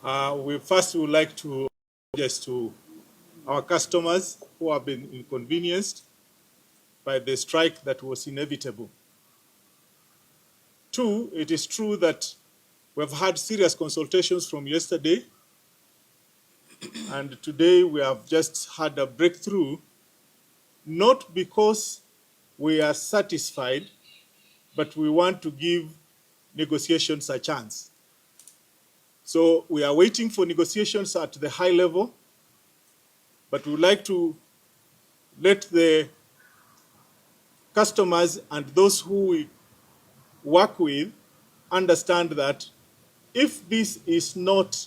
We would like to apologize to our customers who have been inconvenienced by the strike that was inevitable. Two, it is true that we've had serious consultations from yesterday, and today we have just had a breakthrough, not because we are satisfied, but we want to give negotiations a chance. So we are waiting for negotiations at the high level, but we would like to let the customers and those who we work with understand that if this is not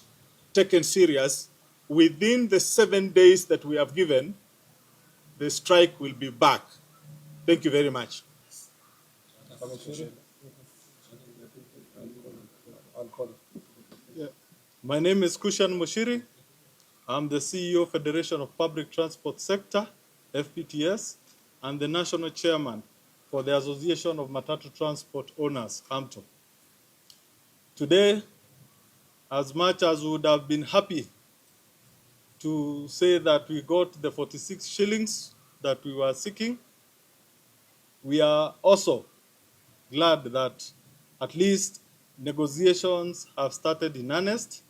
taken serious, within the 7 days that we have given, the strike will be back. Thank you very much. My name is Kushan Mushiri. I'm the CEO, Federation of Public Transport Sector, FPTS, and the National Chairman for the Association of Matatu Transport Owners, AMTO. Today, as much as we would have been happy to say that we got the 46 shillings that we were seeking, we are also glad that at least negotiations have started in earnest.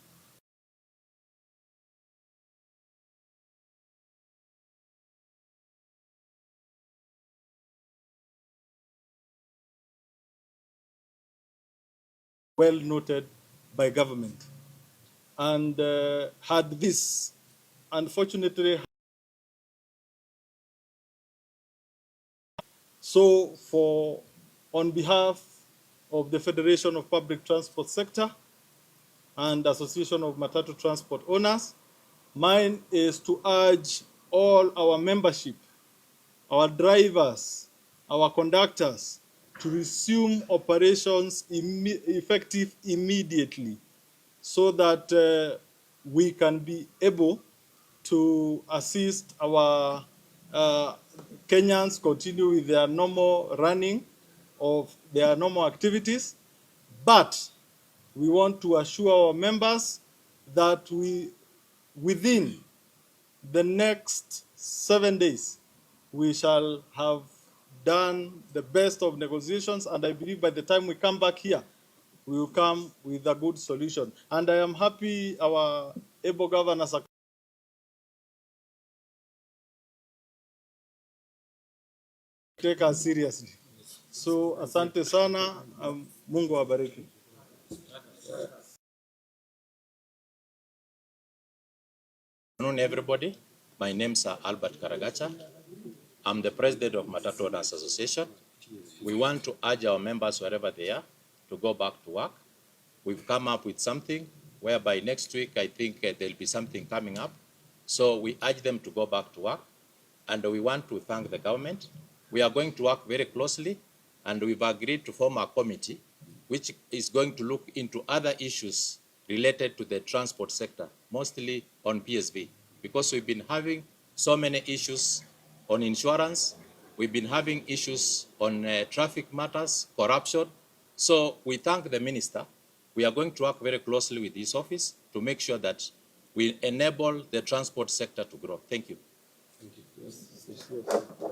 Well noted by government. And had this unfortunately, so on behalf of the Federation of Public Transport Sector and Association of Matatu Transport Owners, mine is to urge all our membership, our drivers, our conductors, to resume operations effective immediately so that we can be able to assist our Kenyans continue with their normal running of their normal activities. But we want to assure our members that within the next 7 days, we shall have done the best of negotiations, and I believe by the time we come back here, we will come with a good solution. And I am happy our able governors are take us seriously. So asante sana, Mungu awabariki. Good afternoon, everybody. My name is Albert Karagacha. I'm the president of Matatu Owners Association. We want to urge our members, wherever they are, to go back to work. We've come up with something whereby next week, I think there'll be something coming up. So we urge them to go back to work. And we want to thank the government. We are going to work very closely, and we've agreed to form a committee which is going to look into other issues related to the transport sector, mostly on PSV, because we've been having so many issues on insurance, we've been having issues on traffic matters, corruption. So we thank the minister. We are going to work very closely with his office to make sure that we enable the transport sector to grow. Thank you. Thank you. Yes.